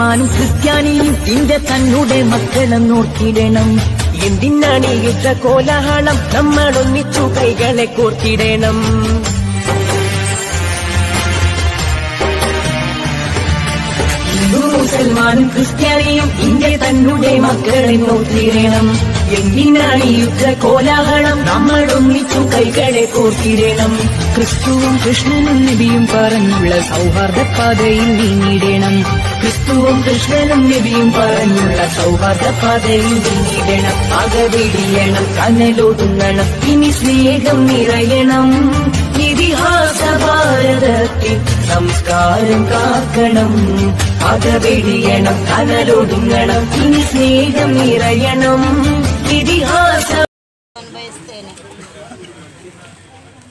മുസൽമാനും ക്രിസ്ത്യാനിയും ഇന്ത്യ തന്നുടെ മക്കളും നോക്കിയിടണം. എന്തിനാണ് ഈ യുദ്ധ കോലാഹലം? നമ്മളൊന്നിച്ചു കൈകളെ കോർത്തിടണം. മുസൽമാനും ക്രിസ്ത്യാനിയും ഇന്ത്യ തന്നുടെ മക്കളെ നോക്കിയിടണം. എന്തിനാണ് ഈ യുദ്ധ കോലാഹലം? നമ്മളൊന്നിച്ചു കൈകളെ കോർത്തിടണം. ക്രിസ്തുവും കൃഷ്ണനും നബിയും പറഞ്ഞുള്ള സൗഹാർദ്ദ പാതയിൽ നീങ്ങിടണം. ക്രിസ്തുവും കൃഷ്ണനും നബിയും പറഞ്ഞുള്ള സൗഹാർദ്ദ പാതയിൽ നീങ്ങിടണം. അകവിടിയണം, കനലൊതുങ്ങണം, ഇനി സ്നേഹം നിറയണം. ഇതിഹാസ ഭാരതത്തിൽ സംസ്കാരം കാക്കണം. അകവിടിയണം, കനലൊതുങ്ങണം, ഇനി സ്നേഹം നിറയണം. ഇതിഹാസ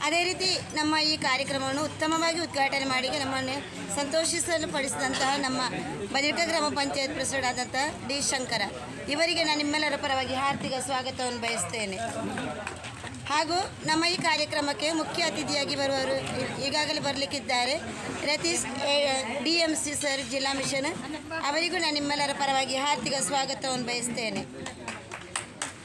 ಅದೇ ರೀತಿ ನಮ್ಮ ಈ ಕಾರ್ಯಕ್ರಮವನ್ನು ಉತ್ತಮವಾಗಿ ಉದ್ಘಾಟನೆ ಮಾಡಿ ನಮ್ಮನ್ನು ಸಂತೋಷಿಸಲು ಪಡಿಸಿದಂತಹ ನಮ್ಮ ಬದಿರ್ಕ ಗ್ರಾಮ ಪಂಚಾಯತ್ ಪ್ರೆಸಿಡೆಂಟ್ ಆದಂತಹ ಡಿ ಶಂಕರ ಇವರಿಗೆ ನಾನು ನಿಮ್ಮೆಲ್ಲರ ಪರವಾಗಿ ಹಾರ್ದಿಕ ಸ್ವಾಗತವನ್ನು ಬಯಸ್ತೇನೆ. ಹಾಗೂ ನಮ್ಮ ಈ ಕಾರ್ಯಕ್ರಮಕ್ಕೆ ಮುಖ್ಯ ಅತಿಥಿಯಾಗಿ ಬರುವವರು ಈಗಾಗಲೇ ಬರಲಿಕ್ಕಿದ್ದಾರೆ. ರತೀಶ್ DMC ಸರ್, ಜಿಲ್ಲಾ ಮಿಷನ್, ಅವರಿಗೂ ನಾನು ನಿಮ್ಮೆಲ್ಲರ ಪರವಾಗಿ ಹಾರ್ದಿಕ ಸ್ವಾಗತವನ್ನು ಬಯಸ್ತೇನೆ.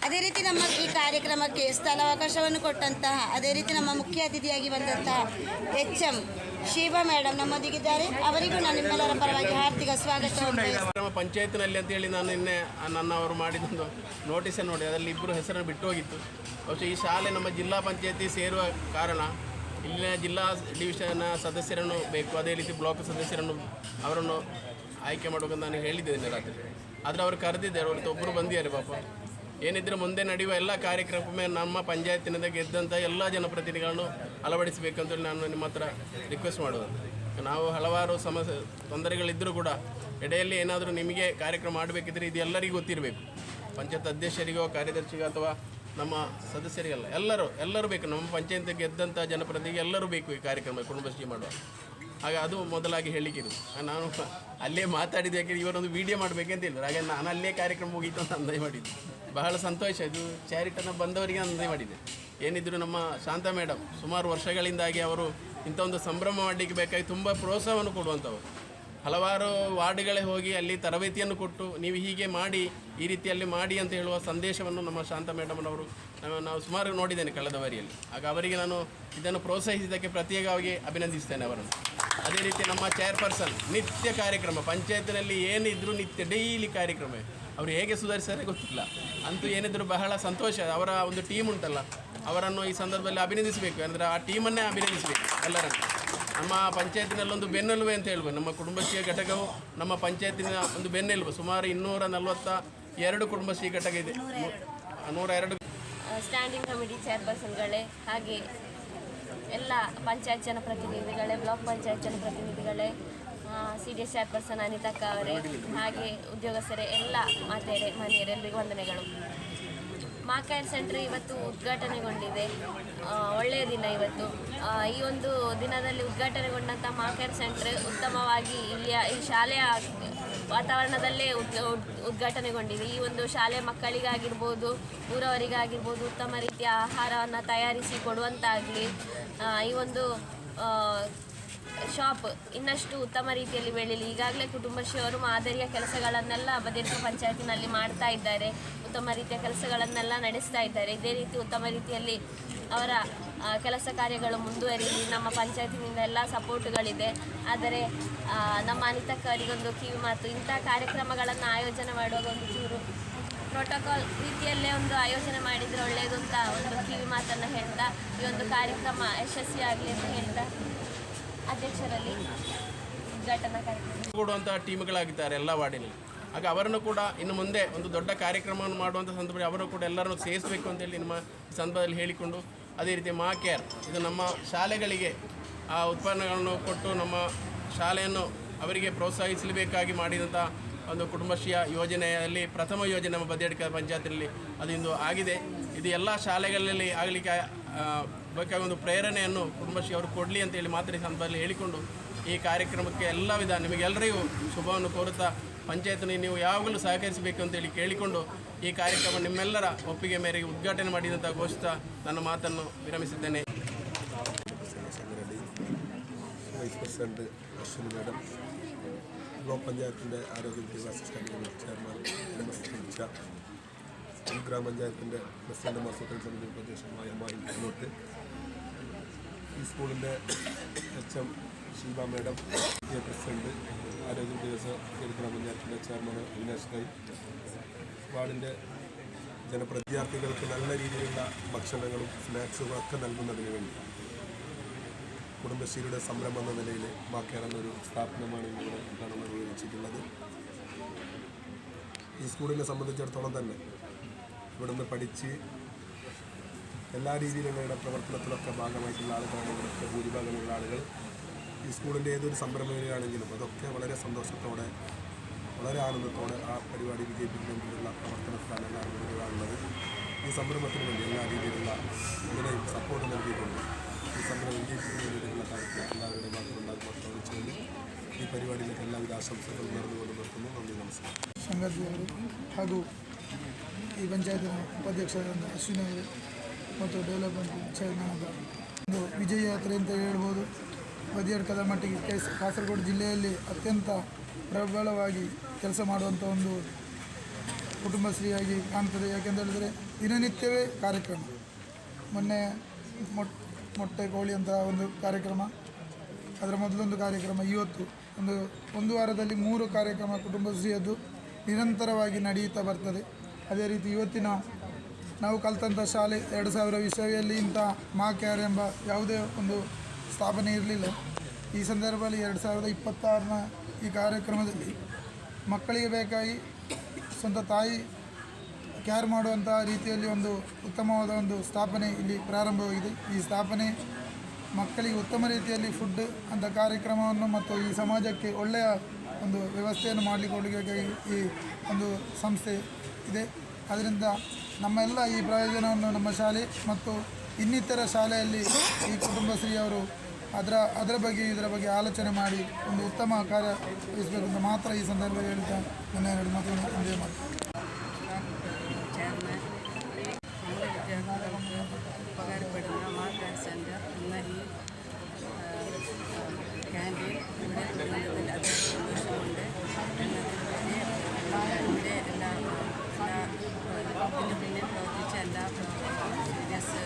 ಅದೇ ರೀತಿ ನಮ್ಮ ಈ ಕಾರ್ಯಕ್ರಮಕ್ಕೆ ಸ್ಥಳಾವಕಾಶವನ್ನು ಕೊಟ್ಟಂತಹ, ಅದೇ ರೀತಿ ನಮ್ಮ ಮುಖ್ಯ ಅತಿಥಿಯಾಗಿ ಬಂದಂತಹ HM ಶಿವಾ ಮೇಡಮ್ ನಮ್ಮೊಂದಿಗಿದ್ದಾರೆ. ಅವರಿಗೂ ನಾನು ನಿಮ್ಮೆಲ್ಲರ ಪರವಾಗಿ ಹಾರ್ದಿಕ ಸ್ವಾಗತವನ್ನು ಬಯಸ್ತೇನೆ. ಪಂಚಾಯತ್ನಲ್ಲಿ ಅಂತೇಳಿ ನಾನು ನಿನ್ನೆ ಅವರು ಮಾಡಿದೊಂದು ನೋಟಿಸನ್ನು ನೋಡಿ ಅದರಲ್ಲಿ ಇಬ್ಬರು ಹೆಸರನ್ನು ಬಿಟ್ಟು ಹೋಗಿತ್ತು. ಬಹುಶಃ ಈ ಶಾಲೆ ನಮ್ಮ ಜಿಲ್ಲಾ ಪಂಚಾಯತಿ ಸೇರುವ ಕಾರಣ ಇಲ್ಲಿನ ಜಿಲ್ಲಾ ಡಿವಿಷನ್ನ ಸದಸ್ಯರನ್ನು ಬೇಕು, ಅದೇ ರೀತಿ ಬ್ಲಾಕ್ ಸದಸ್ಯರನ್ನು ಅವರನ್ನು ಆಯ್ಕೆ ಮಾಡೋಕೆ ನಾನು ಹೇಳಿದ್ದೇನೆ ರಾತ್ರಿ. ಆದರೆ ಅವರು ಕರೆದಿದ್ದಾರೆ, ಅವತ್ತು ಒಬ್ಬರು ಬಂದಿದ್ದಾರೆ ಪಾಪ. ಏನಿದ್ರೆ ಮುಂದೆ ನಡೆಯುವ ಎಲ್ಲ ಕಾರ್ಯಕ್ರಮಕ್ಕೆ ನಮ್ಮ ಪಂಚಾಯತಿನಿಂದ ಗೆದ್ದಂಥ ಎಲ್ಲ ಜನಪ್ರತಿನಿಧಿಗಳನ್ನು ಅಳವಡಿಸಬೇಕಂತೇಳಿ ನಾನು ನಿಮ್ಮ ಹತ್ರ ರಿಕ್ವೆಸ್ಟ್ ಮಾಡೋದು. ನಾವು ಹಲವಾರು ತೊಂದರೆಗಳಿದ್ದರೂ ಕೂಡ ಎಡೆಯಲ್ಲಿ ಏನಾದರೂ ನಿಮಗೆ ಕಾರ್ಯಕ್ರಮ ಮಾಡಬೇಕಿದ್ರೆ ಇದು ಎಲ್ಲರಿಗೂ ಗೊತ್ತಿರಬೇಕು. ಪಂಚಾಯತ್ ಅಧ್ಯಕ್ಷರಿಗೋ ಕಾರ್ಯದರ್ಶಿಗೋ ಅಥವಾ ನಮ್ಮ ಸದಸ್ಯರಿಗೆಲ್ಲ ಎಲ್ಲರೂ ಬೇಕು. ನಮ್ಮ ಪಂಚಾಯತ್ ಗೆದ್ದಂಥ ಜನಪ್ರತಿನಿಧಿಗೆ ಎಲ್ಲರೂ ಬೇಕು ಈ ಕಾರ್ಯಕ್ರಮ ಕುಟುಂಬಶ್ರೀ ಮಾಡುವ. ಹಾಗೆ ಅದು ಮೊದಲಾಗಿ ಹೇಳಿಕ್ಕಿರೋದು. ನಾನು ಅಲ್ಲೇ ಮಾತಾಡಿದ್ದು, ಯಾಕೆಂದರೆ ಇವರೊಂದು ವೀಡಿಯೋ ಮಾಡಬೇಕಂತ ಹೇಳಿದ್ರು. ಹಾಗೆ ನಾನು ಅಲ್ಲೇ ಕಾರ್ಯಕ್ರಮ ಮುಗೀತು ಅಂತ ಅಂದಾಜು ಮಾಡಿದ್ದು. ಬಹಳ ಸಂತೋಷ. ಇದು ಚಾರಿಟನ ಬಂದವರಿಗೆ ಅಂದಾಜು ಮಾಡಿದ್ದೆ. ಏನಿದ್ರು ನಮ್ಮ ಶಾಂತ ಮೇಡಮ್ ಸುಮಾರು ವರ್ಷಗಳಿಂದಾಗಿ ಅವರು ಇಂಥ ಒಂದು ಸಂಭ್ರಮ ಮಾಡಲಿಕ್ಕೆ ಬೇಕಾಗಿ ತುಂಬ ಪ್ರೋತ್ಸಾಹವನ್ನು ಕೊಡುವಂಥವ್ರು. ಹಲವಾರು ವಾರ್ಡ್ಗಳೇ ಹೋಗಿ ಅಲ್ಲಿ ತರಬೇತಿಯನ್ನು ಕೊಟ್ಟು ನೀವು ಹೀಗೆ ಮಾಡಿ, ಈ ರೀತಿಯಲ್ಲಿ ಮಾಡಿ ಅಂತ ಹೇಳುವ ಸಂದೇಶವನ್ನು ನಮ್ಮ ಶಾಂತ ಮೇಡಮ್ನವರು ನಾವು ಸುಮಾರು ನೋಡಿದ್ದೇನೆ ಕಳೆದ ಬಾರಿಯಲ್ಲಿ. ಆಗ ಅವರಿಗೆ ನಾನು ಇದನ್ನು ಪ್ರೋತ್ಸಾಹಿಸಿದ್ದಕ್ಕೆ ಪ್ರತ್ಯೇಕವಾಗಿ ಅಭಿನಂದಿಸ್ತೇನೆ ಅವರನ್ನು. ಅದೇ ರೀತಿ ನಮ್ಮ ಚೇರ್ಪರ್ಸನ್ ನಿತ್ಯ ಕಾರ್ಯಕ್ರಮ, ಪಂಚಾಯತ್ನಲ್ಲಿ ಏನಿದ್ರು ನಿತ್ಯ ಡೈಲಿ ಕಾರ್ಯಕ್ರಮ. ಅವರು ಹೇಗೆ ಸುಧಾರಿಸ್ತಾರೆ ಗೊತ್ತಿಲ್ಲ, ಅಂತೂ ಏನಿದ್ರು ಬಹಳ ಸಂತೋಷ. ಅವರ ಒಂದು ಟೀಮ್ ಉಂಟಲ್ಲ, ಅವರನ್ನು ಈ ಸಂದರ್ಭದಲ್ಲಿ ಅಭಿನಂದಿಸಬೇಕು. ಅಂದರೆ ಆ ಟೀಮನ್ನೇ ಅಭಿನಂದಿಸಬೇಕು ಎಲ್ಲರನ್ನು. ನಮ್ಮ ಪಂಚಾಯತಿನಲ್ಲೊಂದು ಬೆನ್ನೆಲುಬು ಅಂತ ಹೇಳ್ಬೋದು. ನಮ್ಮ ಕುಟುಂಬಶ್ರೀ ಘಟಕವು ನಮ್ಮ ಪಂಚಾಯತಿನ ಒಂದು ಬೆನ್ನೆಲುಬು. ಸುಮಾರು 242 ಕುಟುಂಬಶ್ರೀ ಘಟಕ ಇದೆ. 102 ಸ್ಟ್ಯಾಂಡಿಂಗ್ ಕಮಿಟಿ ಚೇರ್ಪರ್ಸನ್ಗಳೇ, ಹಾಗೆ ಎಲ್ಲ ಪಂಚಾಯತ್ ಜನಪ್ರತಿನಿಧಿಗಳೇ, ಬ್ಲಾಕ್ ಪಂಚಾಯತ್ ಜನಪ್ರತಿನಿಧಿಗಳೇ, CDS ಚೇರ್ಪರ್ಸನ್ ಅನಿತಕ್ಕ ಅವರೇ, ಹಾಗೆ ಉದ್ಯೋಗಸ್ಥರೇ, ಎಲ್ಲ ಮಾತೆಯರೇ, ಮನೆಯರೆಲ್ಲರಿಗೂ ವಂದನೆಗಳು. ಮಾಕೇರ್ ಸೆಂಟ್ರ್ ಇವತ್ತು ಉದ್ಘಾಟನೆಗೊಂಡಿದೆ. ಒಳ್ಳೆಯ ದಿನ ಇವತ್ತು. ಈ ಒಂದು ದಿನದಲ್ಲಿ ಉದ್ಘಾಟನೆಗೊಂಡಂಥ ಮಾಕೇರ್ ಸೆಂಟ್ರ್ ಉತ್ತಮವಾಗಿ ಇಲ್ಲಿಯ ಈ ಶಾಲೆಯ ವಾತಾವರಣದಲ್ಲೇ ಉದ್ಘಾಟನೆಗೊಂಡಿದೆ. ಈ ಒಂದು ಶಾಲೆ ಮಕ್ಕಳಿಗಾಗಿರ್ಬೋದು, ಊರವರಿಗಾಗಿರ್ಬೋದು ಉತ್ತಮ ರೀತಿಯ ಆಹಾರವನ್ನು ತಯಾರಿಸಿ ಕೊಡುವಂತಾಗಲಿ, ಈ ಒಂದು ಶಾಪ್ ಇನ್ನಷ್ಟು ಉತ್ತಮ ರೀತಿಯಲ್ಲಿ ಬೆಳೀಲಿ. ಈಗಾಗಲೇ ಕುಟುಂಬಶ್ರೀ ಅವರು ಮಾದರಿಯ ಕೆಲಸಗಳನ್ನೆಲ್ಲ ಬದಿರ್ಕ ಪಂಚಾಯತಿನಲ್ಲಿ ಮಾಡ್ತಾ ಇದ್ದಾರೆ, ಉತ್ತಮ ರೀತಿಯ ಕೆಲಸಗಳನ್ನೆಲ್ಲ ನಡೆಸ್ತಾ ಇದ್ದಾರೆ. ಇದೇ ರೀತಿ ಉತ್ತಮ ರೀತಿಯಲ್ಲಿ ಅವರ ಕೆಲಸ ಕಾರ್ಯಗಳು ಮುಂದುವರಿಲಿ. ನಮ್ಮ ಪಂಚಾಯತಿನಿಂದ ಎಲ್ಲ ಸಪೋರ್ಟ್ಗಳಿದೆ. ಆದರೆ ನಮ್ಮ ಅನಿತಕ್ಕ ಅವರಿಗೊಂದು ಕಿವಿ ಮಾತು, ಇಂಥ ಕಾರ್ಯಕ್ರಮಗಳನ್ನು ಆಯೋಜನೆ ಮಾಡುವಾಗ ಒಂದು ಚೂರು ಪ್ರೋಟೋಕಾಲ್ ರೀತಿಯಲ್ಲೇ ಒಂದು ಆಯೋಜನೆ ಮಾಡಿದರೆ ಒಳ್ಳೆಯದು ಅಂತ ಒಂದು ಕಿವಿ ಮಾತನ್ನು ಹೇಳ್ತಾ ಈ ಒಂದು ಕಾರ್ಯಕ್ರಮ ಯಶಸ್ವಿಯಾಗಲಿ ಅಂತ ಹೇಳ್ತಾ ಅಧ್ಯಕ್ಷರಲ್ಲಿ ಉದ್ಘಾಟನಾ ಕಾರ್ಯಕ್ರಮ ಕೊಡುವಂಥ ಟೀಮ್ಗಳಾಗಿದ್ದಾರೆ ಎಲ್ಲ ವಾರ್ಡಿನಲ್ಲಿ. ಆಗ ಅವರನ್ನು ಕೂಡ ಇನ್ನು ಮುಂದೆ ಒಂದು ದೊಡ್ಡ ಕಾರ್ಯಕ್ರಮವನ್ನು ಮಾಡುವಂಥ ಸಂದರ್ಭದಲ್ಲಿ ಅವರು ಕೂಡ ಎಲ್ಲರನ್ನು ಸೇರಿಸಬೇಕು ಅಂತೇಳಿ ನಮ್ಮ ಸಂದರ್ಭದಲ್ಲಿ ಹೇಳಿಕೊಂಡು, ಅದೇ ರೀತಿ ಮಾಕೇರ್ ಇದು ನಮ್ಮ ಶಾಲೆಗಳಿಗೆ ಆ ಉತ್ಪನ್ನಗಳನ್ನು ಕೊಟ್ಟು ನಮ್ಮ ಶಾಲೆಯನ್ನು ಅವರಿಗೆ ಪ್ರೋತ್ಸಾಹಿಸಬೇಕಾಗಿ ಮಾಡಿದಂಥ ಒಂದು ಕುಟುಂಬಶ್ರೀಯ ಯೋಜನೆಯಲ್ಲಿ ಪ್ರಥಮ ಯೋಜನೆ ನಮ್ಮ ಬದಿಯಡ್ಕ ಪಂಚಾಯತಿನಲ್ಲಿ ಅದು ಇಂದು ಆಗಿದೆ. ಇದು ಎಲ್ಲ ಶಾಲೆಗಳಲ್ಲಿ ಆಗಲಿಕ್ಕೆ ಬೇಕಾದ ಒಂದು ಪ್ರೇರಣೆಯನ್ನು ಕುಟುಂಬಶ್ರೀ ಅವರು ಕೊಡಲಿ ಅಂತೇಳಿ ಮಾತ್ರ ಸಂದರ್ಭದಲ್ಲಿ ಹೇಳಿಕೊಂಡು ಈ ಕಾರ್ಯಕ್ರಮಕ್ಕೆ ಎಲ್ಲ ವಿಧ ನಿಮಗೆಲ್ಲರಿಗೂ ಶುಭವನ್ನು ಕೋರುತ್ತಾ ಪಂಚಾಯತ್ನ ನೀವು ಯಾವಾಗಲೂ ಸಹಕರಿಸಬೇಕು ಅಂತೇಳಿ ಕೇಳಿಕೊಂಡು ಈ ಕಾರ್ಯಕ್ರಮ ನಿಮ್ಮೆಲ್ಲರ ಒಪ್ಪಿಗೆ ಮೇರೆಗೆ ಉದ್ಘಾಟನೆ ಮಾಡಿದಂಥ ಘೋಷಿತ ನನ್ನ ಮಾತನ್ನು ವಿರಮಿಸಿದ್ದೇನೆ. Vice president Ashwini madam, block പഞ്ചായത്തിൻ്റെ ആരോഗ്യ വിദ്യാഭ്യാസ സ്റ്റാൻഡിംഗ് കമ്മിറ്റി ചെയർമാൻ സംബന്ധിച്ച ഗ്രാമപഞ്ചായത്തിൻ്റെ പ്രസിഡന്റ് മാസത്തിൽ സമിതി ഉപദേശമായ മുന്നോട്ട് ഈ സ്കൂളിൻ്റെ HM ശിൽബ മേഡം, പ്രസിഡന്റ് ആരോഗ്യ വിദ്യാഭ്യാസ ഗ്രാമപഞ്ചായത്തിൻ്റെ ചെയർമാൻ അവിനാഷ് ഭായ്, വാർഡിൻ്റെ ജനപ്രതിനിധികൾക്ക് നല്ല രീതിയിലുള്ള ഭക്ഷണങ്ങളും സ്നാക്സുകളും ഒക്കെ നൽകുന്നതിന് വേണ്ടി കുടുംബശ്രീയുടെ സംരംഭം എന്ന നിലയിൽ മാക്കേർ എന്നൊരു സ്ഥാപനമാണ് ഇവിടെ നിർവഹിച്ചിട്ടുള്ളത്. ഈ സ്കൂളിനെ സംബന്ധിച്ചിടത്തോളം തന്നെ ഇവിടുന്ന് പഠിച്ച് എല്ലാ രീതിയിലുള്ള പ്രവർത്തനത്തിലൊക്കെ ഭാഗമായിട്ടുള്ള ആളുകളാണ് ഇവിടുത്തെ ഭൂരിഭാഗമുള്ള ആളുകൾ. ഈ സ്കൂളിൻ്റെ ഏതൊരു സംരംഭം വരികയാണെങ്കിലും അതൊക്കെ വളരെ സന്തോഷത്തോടെ വളരെ ആനന്ദത്തോടെ ആ പരിപാടി വിജയിപ്പിക്കുന്നതിനുള്ള പ്രവർത്തനത്തിലാണ് എല്ലാവരും മുന്നിലാണുള്ളത്. ഈ സംരംഭത്തിന് വേണ്ടി എല്ലാ രീതിയിലുള്ള ഇതിനെയും സപ്പോർട്ട് നൽകിയിട്ടുണ്ട്. ഈ സംരംഭം വിജയിക്കുന്നതിന് വേണ്ടിയിട്ടുള്ള കാര്യത്തിൽ എല്ലാവരുടെയും ഭാഗത്തുണ്ടാകുമ്പോൾ പ്രവർത്തിച്ചുകൊണ്ട് ಈ ಪರಿಪಾಡಿಗೆ ಎಲ್ಲವಿಧ ಆಶಂಸೆಗಳು ನಡೆದುಕೊಂಡು ಬರ್ತೀನಿ. ನಮಗೆ ನಮಸ್ಕಾರ. ಸಂಘದವರು ಹಾಗೂ ಈ ಪಂಚಾಯತಿನ ಉಪಾಧ್ಯಕ್ಷರಾದ ಅಶ್ವಿನಿ ಅವರು ಮತ್ತು ಡೆವಲಪ್ಮೆಂಟ್ ಚೇರ್ಮನ್ ಆದ ಒಂದು ವಿಜಯ ಯಾತ್ರೆ ಅಂತ ಹೇಳ್ಬೋದು. ಬದಿಯಡ್ಕದ ಮಟ್ಟಿಗೆ ಕಾಸರಗೋಡು ಜಿಲ್ಲೆಯಲ್ಲಿ ಅತ್ಯಂತ ಪ್ರಬಲವಾಗಿ ಕೆಲಸ ಮಾಡುವಂಥ ಒಂದು ಕುಟುಂಬಶ್ರೀಯಾಗಿ ಕಾಣ್ತದೆ. ಯಾಕೆಂತ ಹೇಳಿದರೆ ದಿನನಿತ್ಯವೇ ಕಾರ್ಯಕ್ರಮ. ಮೊನ್ನೆ ಮೊಟ್ಟೆ ಕೋಳಿ ಅಂತ ಒಂದು ಕಾರ್ಯಕ್ರಮ, ಅದರ ಮೊದಲೊಂದು ಕಾರ್ಯಕ್ರಮ, ಇವತ್ತು ಒಂದು ವಾರದಲ್ಲಿ 3 ಕಾರ್ಯಕ್ರಮ ಕುಟುಂಬಶ್ರೀಯದ್ದು ನಿರಂತರವಾಗಿ ನಡೆಯುತ್ತಾ ಬರ್ತದೆ. ಅದೇ ರೀತಿ ಇವತ್ತಿನ ನಾವು ಕಲಿತಂಥ ಶಾಲೆ 2000 ಇಸವಿಯಲ್ಲಿ ಇಂಥ ಮಾ ಕೇರ್ ಎಂಬ ಯಾವುದೇ ಒಂದು ಸ್ಥಾಪನೆ ಇರಲಿಲ್ಲ. ಈ ಸಂದರ್ಭದಲ್ಲಿ 2026ನ ಈ ಕಾರ್ಯಕ್ರಮದಲ್ಲಿ ಮಕ್ಕಳಿಗೆ ಬೇಕಾಗಿ ಸ್ವಂತ ತಾಯಿ ಕೇರ್ ಮಾಡುವಂಥ ರೀತಿಯಲ್ಲಿ ಒಂದು ಉತ್ತಮವಾದ ಒಂದು ಸ್ಥಾಪನೆ ಇಲ್ಲಿ ಪ್ರಾರಂಭವಾಗಿದೆ. ಈ ಸ್ಥಾಪನೆ ಮಕ್ಕಳಿಗೆ ಉತ್ತಮ ರೀತಿಯಲ್ಲಿ ಫುಡ್ ಅಂತ ಕಾರ್ಯಕ್ರಮವನ್ನು ಮತ್ತು ಈ ಸಮಾಜಕ್ಕೆ ಒಳ್ಳೆಯ ಒಂದು ವ್ಯವಸ್ಥೆಯನ್ನು ಮಾಡಲಿಕ್ಕೆ ಈ ಒಂದು ಸಂಸ್ಥೆ ಇದೆ. ಅದರಿಂದ ನಮ್ಮೆಲ್ಲ ಈ ಪ್ರಯೋಜನವನ್ನು ನಮ್ಮ ಶಾಲೆ ಮತ್ತು ಇನ್ನಿತರ ಶಾಲೆಯಲ್ಲಿ ಈ ಕುಟುಂಬಶ್ರೀಯವರು ಅದರ ಬಗ್ಗೆ ಇದರ ಬಗ್ಗೆ ಆಲೋಚನೆ ಮಾಡಿ ಒಂದು ಉತ್ತಮ ಕಾರ್ಯನಿರ್ವಹಿಸಬೇಕು ಅಂತ ಮಾತ್ರ ಈ ಸಂದರ್ಭದಲ್ಲಿ ಹೇಳ್ತಾ ನನ್ನ 2 ಮಾತುಗಳನ್ನು ಎಂಜಾಯ್ ಮಾಡ್ತೀನಿ. ഉപകാരപ്പെടുന്ന മാ കേർ സെൻ്റർ എന്ന ഈ ക്യാൻറ്റീൻ ഇവിടെ തുടങ്ങുന്നതിൽ അധികം സന്തോഷമുണ്ട്. ഇവിടെ എല്ലാ ഇതിന് പിന്നിൽ പ്രവർത്തിച്ച എല്ലാ സീരിയസ്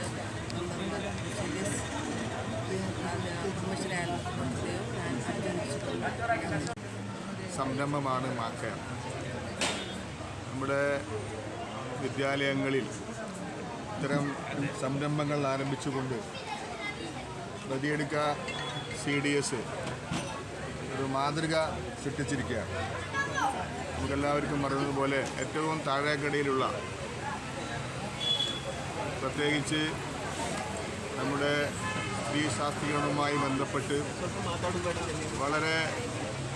കുടുംബശ്രീ അയൽക്കൂട്ടത്തെയും ഞാൻ അഭിനന്ദിച്ചിട്ടുണ്ട്. സംരംഭമാണ് മാ കേർ. നമ്മുടെ വിദ്യാലയങ്ങളിൽ ഇത്തരം സംരംഭങ്ങൾ ആരംഭിച്ചുകൊണ്ട് ബദിയടുക്ക CDS ഒരു മാതൃക സൃഷ്ടിച്ചിരിക്കുകയാണ്. നമുക്കെല്ലാവർക്കും അറിയുന്നതുപോലെ ഏറ്റവും താഴേക്കടയിലുള്ള, പ്രത്യേകിച്ച് നമ്മുടെ സ്ത്രീ ശാക്തീകരണവുമായി ബന്ധപ്പെട്ട് വളരെ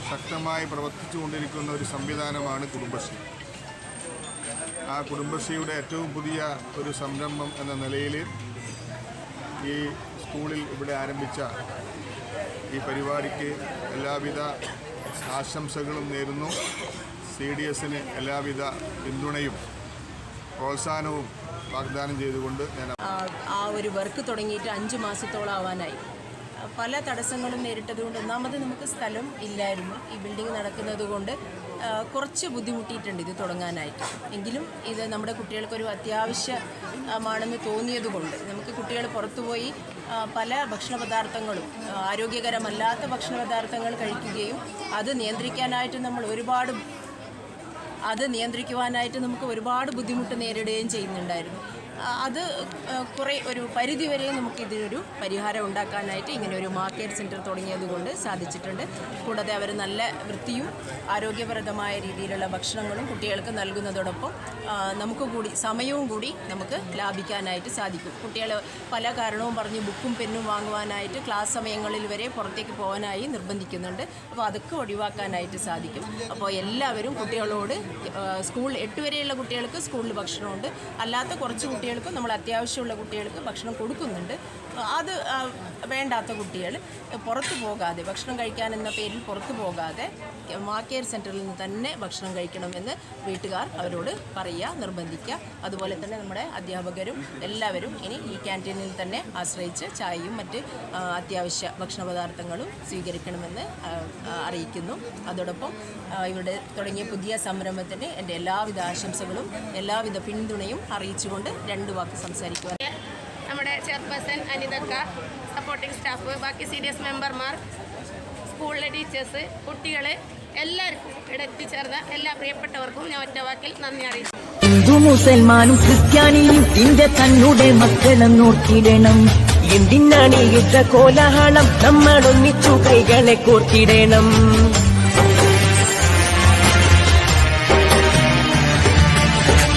ശക്തമായി പ്രവർത്തിച്ചുകൊണ്ടിരിക്കുന്ന ഒരു സംവിധാനമാണ് കുടുംബശ്രീ. ആ കുടുംബശ്രീയുടെ ഏറ്റവും പുതിയ ഒരു സംരംഭം എന്ന നിലയിൽ ഈ സ്കൂളിൽ ഇവിടെ ആരംഭിച്ച ഈ പരിപാടിക്ക് എല്ലാവിധ ആശംസകളും നേരുന്നു. CDSന് എല്ലാവിധ പിന്തുണയും പ്രോത്സാഹനവും വാഗ്ദാനം ചെയ്തുകൊണ്ട് ഞാൻ ആ ഒരു വർക്ക് തുടങ്ങിയിട്ട് 5 മാസത്തോളം ആവാനായി. പല തടസ്സങ്ങളും നേരിട്ടതുകൊണ്ട്, ഒന്നാമത് നമുക്ക് സ്ഥലം ഇല്ലായിരുന്നു. ഈ ബിൽഡിംഗ് നടക്കുന്നത് കൊണ്ട് കുറച്ച് ബുദ്ധിമുട്ടിയിട്ടുണ്ട് ഇത് തുടങ്ങാനായിട്ട്. എങ്കിലും ഇത് നമ്മുടെ കുട്ടികൾക്കൊരു അത്യാവശ്യമാണെന്ന് തോന്നിയതുകൊണ്ട് നമുക്ക് കുട്ടികൾ പുറത്തുപോയി പല ഭക്ഷണ പദാർത്ഥങ്ങളും, ആരോഗ്യകരമല്ലാത്ത ഭക്ഷണ പദാർത്ഥങ്ങൾ കഴിക്കുകയും അത് നിയന്ത്രിക്കുവാനായിട്ട് നമുക്ക് ഒരുപാട് ബുദ്ധിമുട്ട് നേരിടുകയും ചെയ്യുന്നുണ്ടായിരുന്നു. അത് കുറേ ഒരു പരിധിവരെ നമുക്കിതിനൊരു പരിഹാരം ഉണ്ടാക്കാനായിട്ട് ഇങ്ങനെ ഒരു മാ കേർ സെൻറ്റർ തുടങ്ങിയതുകൊണ്ട് സാധിച്ചിട്ടുണ്ട്. കൂടാതെ അവർ നല്ല വൃത്തിയും ആരോഗ്യപ്രദമായ രീതിയിലുള്ള ഭക്ഷണങ്ങളും കുട്ടികൾക്ക് നൽകുന്നതോടൊപ്പം നമുക്ക് കൂടി സമയവും കൂടി നമുക്ക് ലാഭിക്കാനായിട്ട് സാധിക്കും. കുട്ടികൾ പല കാരണവും പറഞ്ഞ് ബുക്കും പെന്നും വാങ്ങുവാനായിട്ട് ക്ലാസ് സമയങ്ങളിൽ വരെ പുറത്തേക്ക് പോകാനായി നിർബന്ധിക്കുന്നുണ്ട്. അപ്പോൾ അതൊക്കെ ഒഴിവാക്കാനായിട്ട് സാധിക്കും. അപ്പോൾ എല്ലാവരും കുട്ടികളോട്, സ്കൂൾ 8 വരെയുള്ള കുട്ടികൾക്ക് സ്കൂളിൽ ഭക്ഷണമുണ്ട്, അല്ലാത്ത കുറച്ച് കുട്ടികൾക്ക് നമ്മൾ അത്യാവശ്യമുള്ള കുട്ടികൾക്ക് ഭക്ഷണം കൊടുക്കുന്നുണ്ട്. അത് വേണ്ടാത്ത കുട്ടികൾ പുറത്തു പോകാതെ, ഭക്ഷണം കഴിക്കാനെന്ന പേരിൽ പുറത്തു പോകാതെ മാക്കേർ സെൻറ്ററിൽ നിന്ന് തന്നെ ഭക്ഷണം കഴിക്കണമെന്ന് വീട്ടുകാർ അവരോട് പറയുക, നിർബന്ധിക്കുക. അതുപോലെ തന്നെ നമ്മുടെ അധ്യാപകരും എല്ലാവരും ഇനി ഈ ക്യാൻറ്റീനിൽ തന്നെ ആശ്രയിച്ച് ചായയും മറ്റ് അത്യാവശ്യ ഭക്ഷണ പദാർത്ഥങ്ങളും സ്വീകരിക്കണമെന്ന് അറിയിക്കുന്നു. അതോടൊപ്പം ഇവിടെ തുടങ്ങിയ പുതിയ സംരംഭത്തിന് എൻ്റെ എല്ലാവിധ ആശംസകളും എല്ലാവിധ പിന്തുണയും അറിയിച്ചുകൊണ്ട് 2 വാക്ക് സംസാരിക്കുക. നമ്മുടെ ചെയർപേഴ്സൺ അനിതക്ക, സപ്പോർട്ടിംഗ് സ്റ്റാഫ്, ബാക്കി CDS മെമ്പർമാർ, സ്കൂളിലെ ടീച്ചേഴ്സ്, കുട്ടികൾ എല്ലാവർക്കും ഇവിടെ എത്തിച്ചേർന്ന എല്ലാ പ്രിയപ്പെട്ടവർക്കും ഞാൻ ഒറ്റ വാക്കിൽ നന്ദി അറിയിച്ചു. ഹിന്ദു മുസൽമാനും ക്രിസ്ത്യാനിയും ഇന്ത്യ തന്നുടെ മക്കളും നോക്കിയിടണം. എന്തിനാണ് യുദ്ധ കോലാഹലം, നമ്മളൊന്നിച്ചു കൈകളെ കോർത്തിടണം.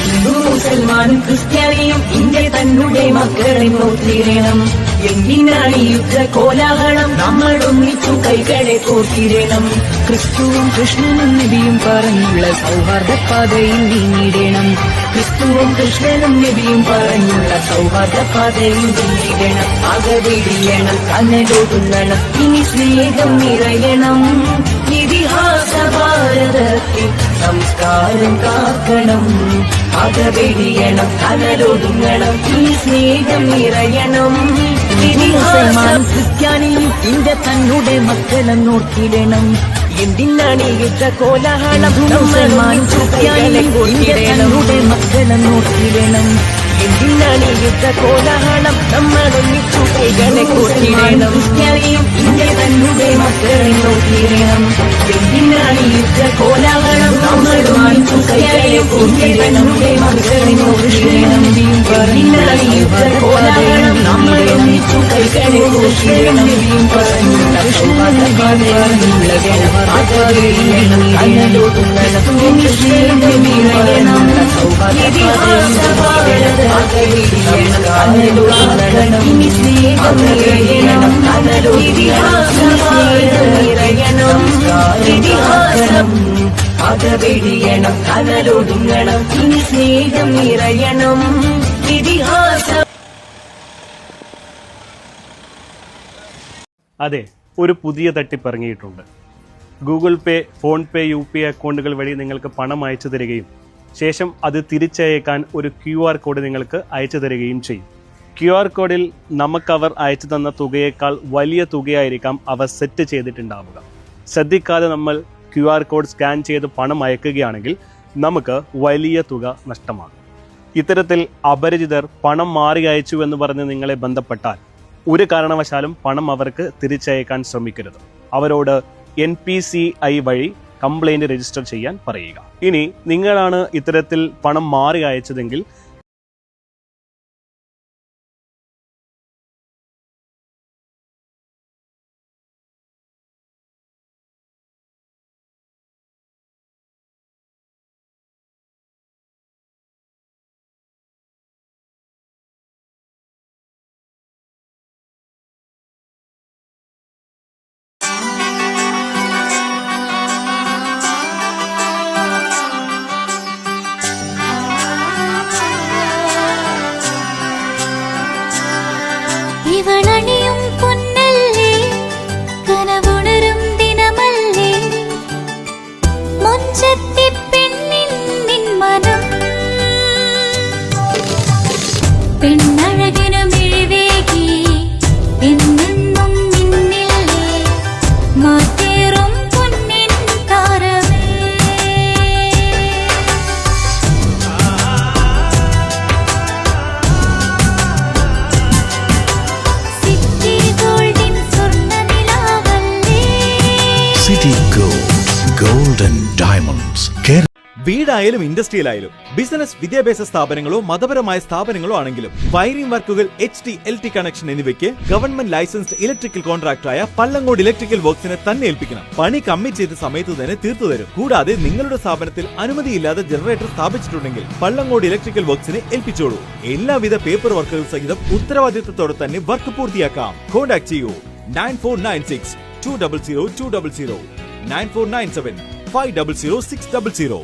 ഹിന്ദു മുസൽമാനും ക്രിസ്ത്യാനിയും ഇന്ത്യ തന്നുടെ മക്കളെ നോക്കിയിടണം. എന്തിനാണ് യുദ്ധ കോലാഹലം, നമ്മളൊന്നിച്ചു കൈകളെ കോർത്തിടണം. ക്രിസ്തുവും കൃഷ്ണനും നബിയും പറഞ്ഞുള്ള സൗഹാർദ്ദ പാതയിൽ നീങ്ങിടണം. ക്രിസ്തുവും കൃഷ്ണനും നബിയും പറഞ്ഞുള്ള സൗഹാർദ്ദ പാതയിൽ നീങ്ങിടണം. അകതിരിയണം, കനലൊതുങ്ങണം, ഇനി സ്നേഹം നിറയണം. ഇതിഹാസ ഭാരതത്തിൽ സംസ്കാരം കാക്കണം. അകതിരിയണം, കനലൊതുങ്ങണം, ഇനി സ്നേഹം നിറയണം. മുസൽമാനും ക്രിസ്ത്യാനിയും ഇന്ത്യ തന്നുടെ മക്കളെ നോക്കിയിടണം. എന്തിനാണ് യുദ്ധ കോലാഹലം, മുസൽമാനും ക്രിസ്ത്യാനിയും ഇന്ത്യ തന്നുടെ മക്കളെ നോക്കിയിടണം. എന്തിനാണ് യുദ്ധ കോലാഹലം, നമ്മളൊന്നിച്ചു കൈകളെ കോർത്തിടണം. ക്രിസ്ത്യാനിയും ഇന്ത്യ തന്നുടെ മക്കളെ നോക്കിയിടണം. എന്തിനാണ് യുദ്ധ കോലാഹലം, നമ്മളൊന്നിച്ചു കൈകളെ കോർത്തിടണം. മക്കളെ നോക്കിയിടണം. എന്തിനാണ് യുദ്ധ കോലാഹലം, നമ്മളൊന്നിച്ചു കൈകളെ കോർത്തിടണം. പറഞ്ഞുള്ള അകവെടിയണം, കനലൊടുങ്ങണം, ഇനി സ്നേഹം നിറയണം. ഇതിഹാസം. അതെ, ഒരു പുതിയ തട്ടിപ്പിറങ്ങിയിട്ടുണ്ട്. ഗൂഗിൾ പേ, ഫോൺ പേ, UPI അക്കൗണ്ടുകൾ വഴി നിങ്ങൾക്ക് പണം അയച്ചു തരികയും ശേഷം അത് തിരിച്ചയക്കാൻ ഒരു QR കോഡ് നിങ്ങൾക്ക് അയച്ചു തരികയും ചെയ്യും. QR കോഡിൽ നമുക്കവർ അയച്ചു തന്ന തുകയേക്കാൾ വലിയ തുകയായിരിക്കാം അവർ സെറ്റ് ചെയ്തിട്ടുണ്ടാവുക. ശ്രദ്ധിക്കാതെ നമ്മൾ QR കോഡ് സ്കാൻ ചെയ്ത് പണം അയക്കുകയാണെങ്കിൽ നമുക്ക് വലിയ തുക നഷ്ടമാകും. ഇത്തരത്തിൽ അപരിചിതർ പണം മാറി അയച്ചു എന്ന് പറഞ്ഞ് നിങ്ങളെ ബന്ധപ്പെട്ടാൽ ഒരു കാരണവശാലും പണം അവർക്ക് തിരിച്ചയക്കാൻ ശ്രമിക്കരുത്. അവരോട് NPCI വഴി കംപ്ലൈന്റ് രജിസ്റ്റർ ചെയ്യാൻ പറയുക. ഇനി നിങ്ങളാണ് ഇത്തരത്തിൽ പണം മാറി അയച്ചതെങ്കിൽ ഇവളണിയും പൊന്നല്ലേ, കനവുണരും ദിനമല്ലേ, മുഞ്ചത്തി പെണ്ണിൻ നിൻ മനം, പെണ്ണഴകിനു മിഴിവേകി എന്നെന്നും നിന്നില്ലേ, മാറ്റേറും പൊന്നിൻ താരമേ. City Gold, Golden Diamonds. വീടായാലും ഇൻഡസ്ട്രിയലായാലും ബിസിനസ്, വിദ്യാഭ്യാസ സ്ഥാപനങ്ങളോ മതപരമായ സ്ഥാപനങ്ങളോ ആണെങ്കിലും വയറിംഗ് വർക്കുകൾ, HT, LT കണക്ഷൻ എന്നിവയ്ക്ക് ഗവൺമെന്റ് ലൈസൻസ്ഡ് ഇലക്ട്രിക്കൽ കോൺട്രാക്ടറായ പള്ളങ്ങോട് ഇലക്ട്രിക്കൽ വർക്ക്സിനെ തന്നെ ഏൽപ്പിക്കണം. പണി കമ്മിറ്റ് ചെയ്ത സമയത്ത് തന്നെ തീർത്തു തരും. കൂടാതെ നിങ്ങളുടെ സ്ഥാപനത്തിൽ അനുമതിയില്ലാതെ ജനറേറ്റർ സ്ഥാപിച്ചിട്ടുണ്ടെങ്കിൽ പള്ളങ്ങോട് ഇലക്ട്രിക്കൽ വർക്ക്സിനെ ഏൽപ്പിച്ചോളൂ. എല്ലാവിധ പേപ്പർ വർക്കുകൾ സഹിതം ഉത്തരവാദിത്തത്തോടെ തന്നെ വർക്ക് പൂർത്തിയാക്കാം. കോൺടാക്ട് ചെയ്യൂ 9496 200 200, 9497 500 600.